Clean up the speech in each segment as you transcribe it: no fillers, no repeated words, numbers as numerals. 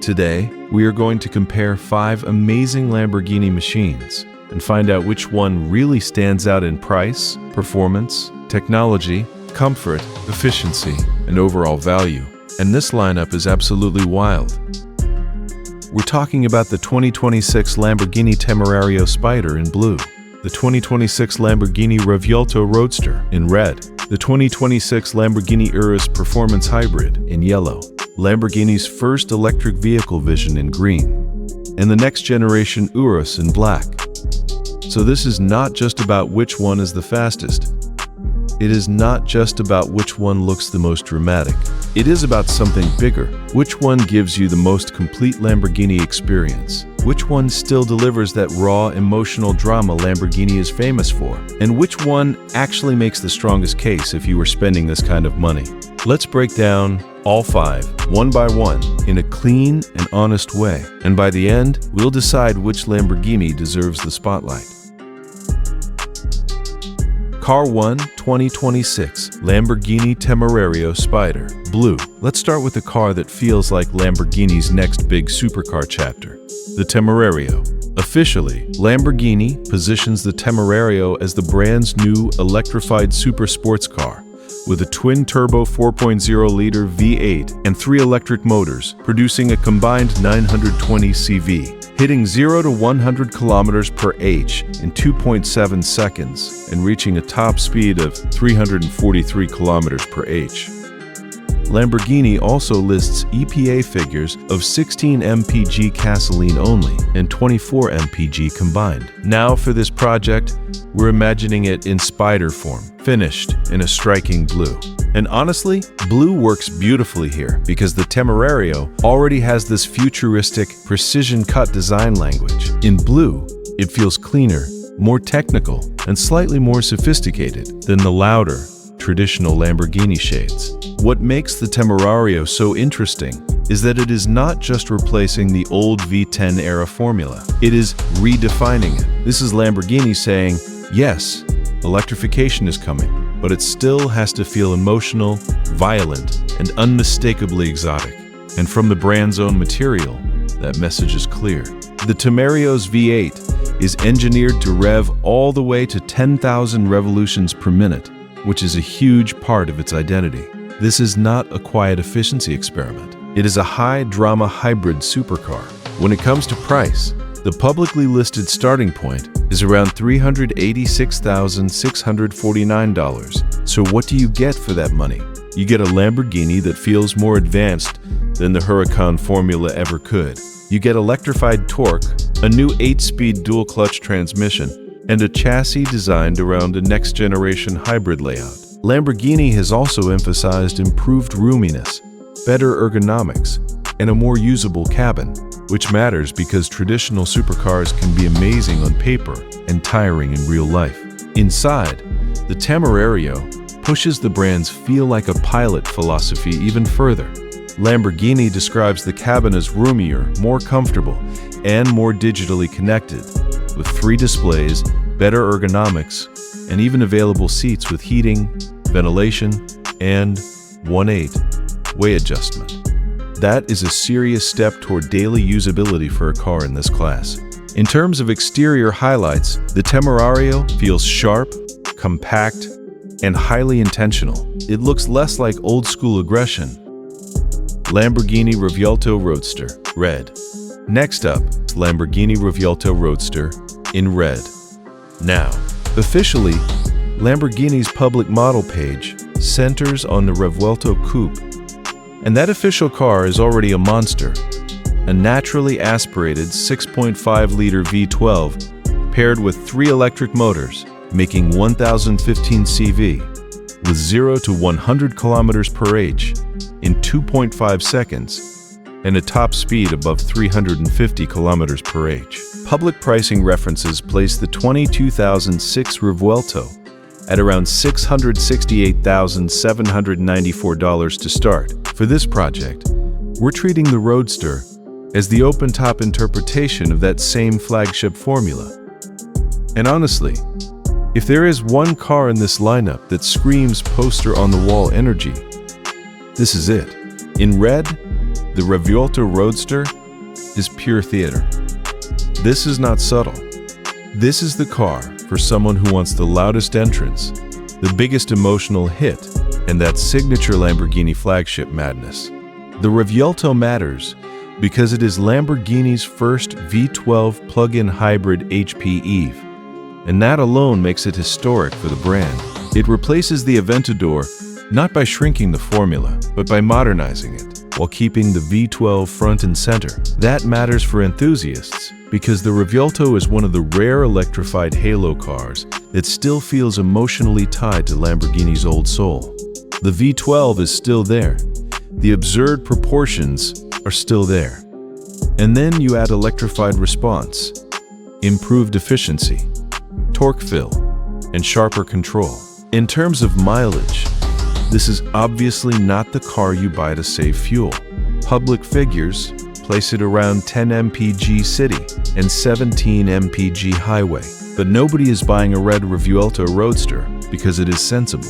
Today, we are going to compare 5 amazing Lamborghini machines and find out which one really stands out in price, performance, technology, comfort, efficiency, and overall value. And this lineup is absolutely wild. We're talking about the 2026 Lamborghini Temerario Spyder in blue, the 2026 Lamborghini Revuelto Roadster in red, the 2026 Lamborghini Urus Performance Hybrid in yellow, Lamborghini's first electric vehicle vision in green, and the next generation Urus in black. So this is not just about which one is the fastest. It is not just about which one looks the most dramatic. It is about something bigger. Which one gives you the most complete Lamborghini experience? Which one still delivers that raw, emotional drama Lamborghini is famous for? And which one actually makes the strongest case if you were spending this kind of money? Let's break down all 5, one by one, in a clean and honest way. And by the end, we'll decide which Lamborghini deserves the spotlight. Car 1, 2026, Lamborghini Temerario Spyder, blue. Let's start with the car that feels like Lamborghini's next big supercar chapter, the Temerario. Officially, Lamborghini positions the Temerario as the brand's new electrified super sports car, with a twin-turbo 4.0-liter V8 and 3 electric motors, producing a combined 920 CV. Hitting 0 to 100 kilometers per h in 2.7 seconds and reaching a top speed of 343 kilometers per h. Lamborghini also lists EPA figures of 16 mpg gasoline only and 24 mpg combined. Now for this project, we're imagining it in Spyder form, finished in a striking blue. And honestly, blue works beautifully here because the Temerario already has this futuristic, precision-cut design language. In blue, it feels cleaner, more technical, and slightly more sophisticated than the louder, traditional Lamborghini shades. What makes the Temerario so interesting is that it is not just replacing the old V10 era formula. It is redefining it. This is Lamborghini saying, yes, electrification is coming, but it still has to feel emotional, violent, and unmistakably exotic. And from the brand's own material, that message is clear. The Temerario's V8 is engineered to rev all the way to 10,000 revolutions per minute, which is a huge part of its identity. This is not a quiet efficiency experiment. It is a high-drama hybrid supercar. When it comes to price, the publicly listed starting point is around $386,649. So what do you get for that money? You get a Lamborghini that feels more advanced than the Huracan formula ever could. You get electrified torque, a new 8-speed dual-clutch transmission, and a chassis designed around a next-generation hybrid layout. Lamborghini has also emphasized improved roominess, better ergonomics, and a more usable cabin, which matters because traditional supercars can be amazing on paper and tiring in real life. Inside, the Temerario pushes the brand's feel like a pilot philosophy even further. Lamborghini describes the cabin as roomier, more comfortable, and more digitally connected, with 3 displays, better ergonomics, and even available seats with heating, ventilation, and 1/8 adjustment. That is a serious step toward daily usability for a car in this class. In terms of exterior highlights, the Temerario feels sharp, compact, and highly intentional. It looks less like old-school aggression. Lamborghini Revuelto Roadster, red. Next up, Lamborghini Revuelto Roadster in red. Now, officially, Lamborghini's public model page centers on the Revuelto Coupe, and that official car is already a monster, a naturally aspirated 6.5-liter V12 paired with 3 electric motors, making 1,015 CV, with 0 to 100 kilometers per h in 2.5 seconds, and a top speed above 350 kilometers per h. Public pricing references place the 2006 Revuelto at around $668,794 to start. For this project, we're treating the Roadster as the open-top interpretation of that same flagship formula. And honestly, if there is one car in this lineup that screams poster-on-the-wall energy, this is it. In red, The Revuelto Roadster is pure theater. This is not subtle. This is the car for someone who wants the loudest entrance, the biggest emotional hit, and that signature Lamborghini flagship madness. The Revuelto matters because it is Lamborghini's first V12 plug-in hybrid HP EV, and that alone makes it historic for the brand. It replaces the Aventador not by shrinking the formula, but by modernizing it, while keeping the V12 front and center. That matters for enthusiasts because the Revuelto is one of the rare electrified halo cars that still feels emotionally tied to Lamborghini's old soul. The V12 is still there. The absurd proportions are still there. And then you add electrified response, improved efficiency, torque fill, and sharper control. In terms of mileage, this is obviously not the car you buy to save fuel. Public figures place it around 10 mpg city and 17 mpg highway. But nobody is buying a red Revuelto Roadster because it is sensible.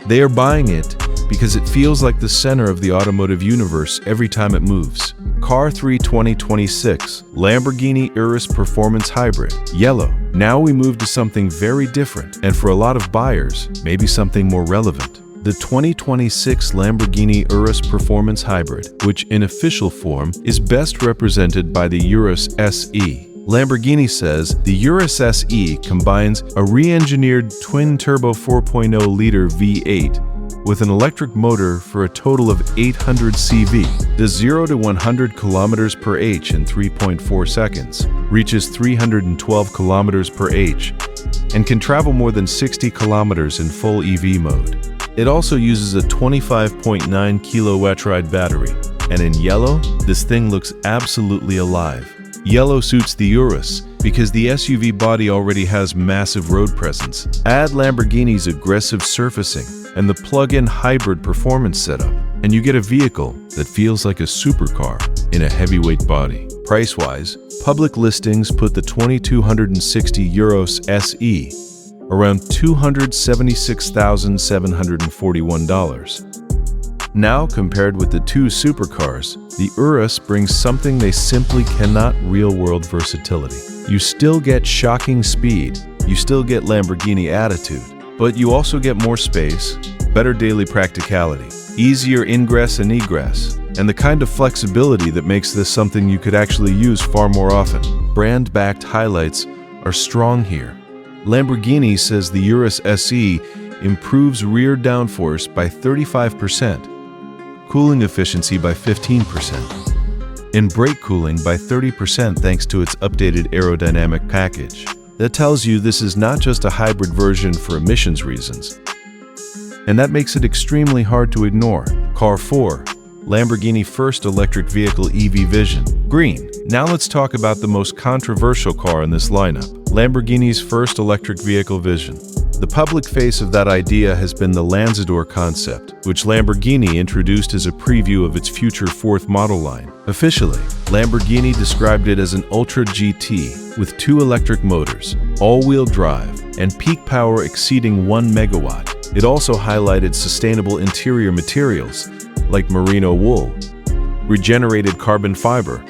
They are buying it because it feels like the center of the automotive universe every time it moves. Car 3 2026, Lamborghini Urus Performance Hybrid, yellow. Now we move to something very different, and for a lot of buyers, maybe something more relevant. The 2026 Lamborghini Urus Performance Hybrid, which in official form is best represented by the Urus SE. Lamborghini says the Urus SE combines a re-engineered twin-turbo 4.0-liter V8 with an electric motor for a total of 800 CV, does 0 to 100 km per h in 3.4 seconds, reaches 312 km per h, and can travel more than 60 km in full EV mode. It also uses a 25.9 kilowatt battery, and in yellow, this thing looks absolutely alive. Yellow suits the Urus because the SUV body already has massive road presence. Add Lamborghini's aggressive surfacing and the plug-in hybrid performance setup, and you get a vehicle that feels like a supercar in a heavyweight body. Price-wise, public listings put the 2260 Urus SE around $276,741. Now, compared with the two supercars, the Urus brings something they simply cannot: real-world versatility. You still get shocking speed, you still get Lamborghini attitude, but you also get more space, better daily practicality, easier ingress and egress, and the kind of flexibility that makes this something you could actually use far more often. Brand-backed highlights are strong here. Lamborghini says the Urus SE improves rear downforce by 35%, cooling efficiency by 15%, and brake cooling by 30% thanks to its updated aerodynamic package. That tells you this is not just a hybrid version for emissions reasons, and that makes it extremely hard to ignore. Car 4, Lamborghini first electric vehicle EV Vision, green. Now let's talk about the most controversial car in this lineup, Lamborghini's first electric vehicle Vision. The public face of that idea has been the Lanzador concept, which Lamborghini introduced as a preview of its future fourth model line. Officially, Lamborghini described it as an Ultra GT with 2 electric motors, all-wheel drive, and peak power exceeding 1 megawatt. It also highlighted sustainable interior materials like merino wool, regenerated carbon fiber,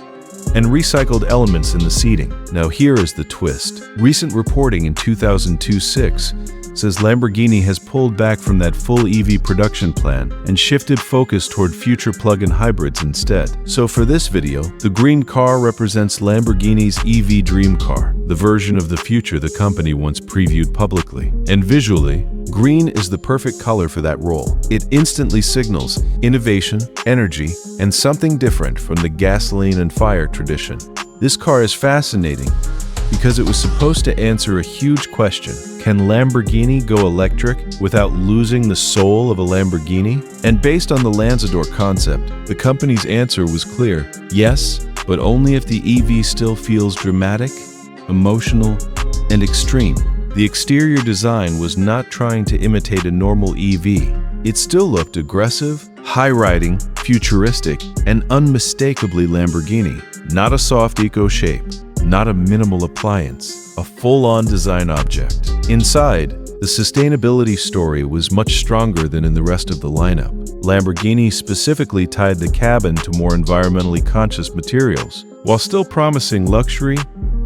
and recycled elements in the seating. Now here is the twist. Recent reporting in 2002-06 says Lamborghini has pulled back from that full EV production plan and shifted focus toward future plug-in hybrids instead. So for this video, the green car represents Lamborghini's EV dream car, the version of the future the company once previewed publicly. And visually, green is the perfect color for that role. It instantly signals innovation, energy, and something different from the gasoline and fire tradition. This car is fascinating because it was supposed to answer a huge question. Can Lamborghini go electric without losing the soul of a Lamborghini? And based on the Lanzador concept, the company's answer was clear: yes, but only if the EV still feels dramatic, emotional, and extreme. The exterior design was not trying to imitate a normal EV. It still looked aggressive, high-riding, futuristic, and unmistakably Lamborghini. Not a soft eco shape, not a minimal appliance, a full-on design object. Inside, The sustainability story was much stronger than in the rest of the lineup. Lamborghini specifically tied the cabin to more environmentally conscious materials, while still promising luxury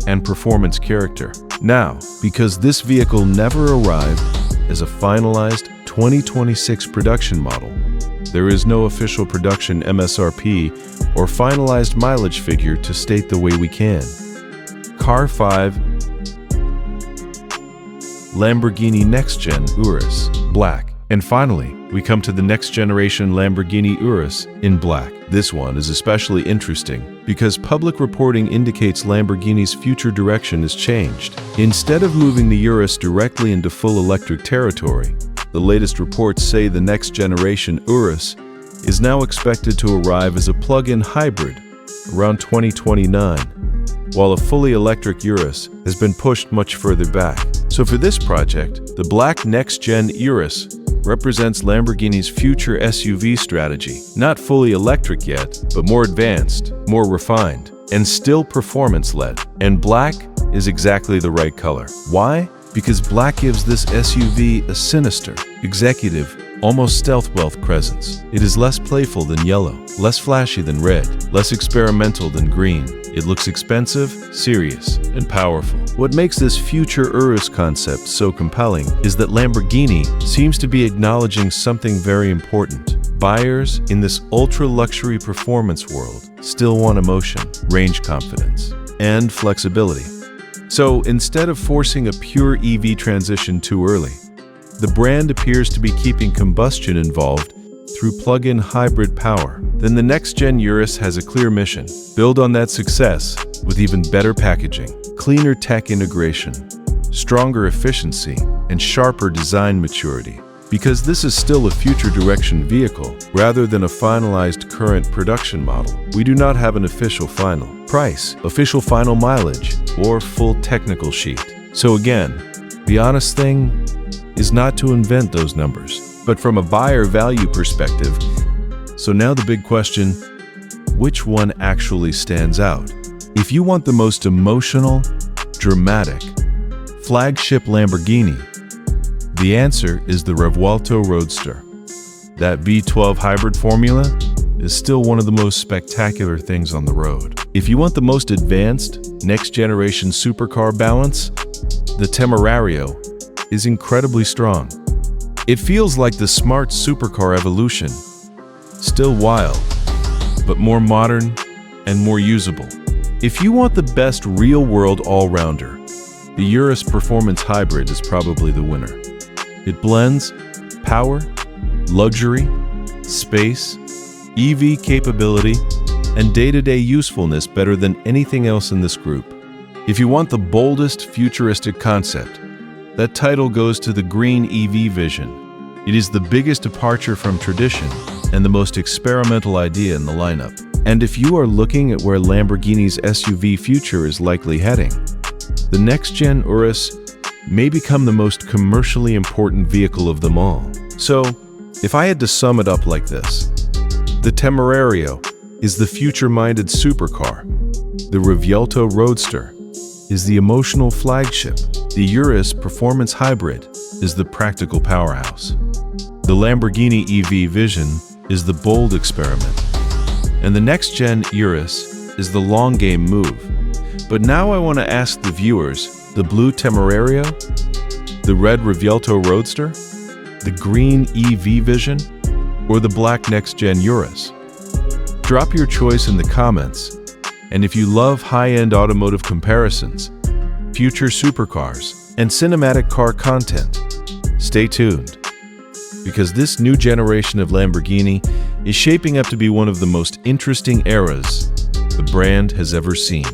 and performance character. Now, because this vehicle never arrived as a finalized 2026 production model, there is no official production MSRP or finalized mileage figure to state the way we can. Car 5, Lamborghini Next Gen Urus, black. And finally, we come to the next generation Lamborghini Urus in black. This one is especially interesting because public reporting indicates Lamborghini's future direction has changed. Instead of moving the Urus directly into full electric territory, the latest reports say the next generation Urus is now expected to arrive as a plug-in hybrid around 2029, while a fully electric Urus has been pushed much further back. So for this project, the black next-gen Urus represents Lamborghini's future SUV strategy. Not fully electric yet, but more advanced, more refined, and still performance-led. And black is exactly the right color. Why? Because black gives this SUV a sinister, executive, almost stealth presence. It is less playful than yellow, less flashy than red, less experimental than green. It looks expensive, serious, and powerful. What makes this future Urus concept so compelling is that Lamborghini seems to be acknowledging something very important. Buyers in this ultra-luxury performance world still want emotion, range confidence, and flexibility. So instead of forcing a pure EV transition too early, the brand appears to be keeping combustion involved through plug-in hybrid power. Then the next-gen Urus has a clear mission: build on that success with even better packaging, cleaner tech integration, stronger efficiency, and sharper design maturity. Because this is still a future direction vehicle rather than a finalized current production model, we do not have an official final price, official final mileage, or full technical sheet. So again, the honest thing is not to invent those numbers, but from a buyer value perspective. So now the big question, which one actually stands out? If you want the most emotional, dramatic, flagship Lamborghini, the answer is the Revuelto Roadster. That V12 hybrid formula is still one of the most spectacular things on the road. If you want the most advanced, next-generation supercar balance, the Temerario is incredibly strong. It feels like the smart supercar evolution, still wild, but more modern and more usable. If you want the best real-world all-rounder, the Urus Performance Hybrid is probably the winner. It blends power, luxury, space, EV capability, and day-to-day usefulness better than anything else in this group. If you want the boldest futuristic concept, that title goes to the green EV vision. It is the biggest departure from tradition and the most experimental idea in the lineup. And if you are looking at where Lamborghini's SUV future is likely heading, the next-gen Urus may become the most commercially important vehicle of them all. So, if I had to sum it up like this, the Temerario is the future-minded supercar. The Revuelto Roadster is the emotional flagship. The Urus Performance Hybrid is the practical powerhouse. The Lamborghini EV vision is the bold experiment. And the next-gen Urus is the long-game move. But now I want to ask the viewers, the blue Temerario, the red Revuelto Roadster, the green EV vision, or the black next-gen Urus? Drop your choice in the comments. And if you love high-end automotive comparisons, future supercars, and cinematic car content, stay tuned. Because this new generation of Lamborghini is shaping up to be one of the most interesting eras the brand has ever seen.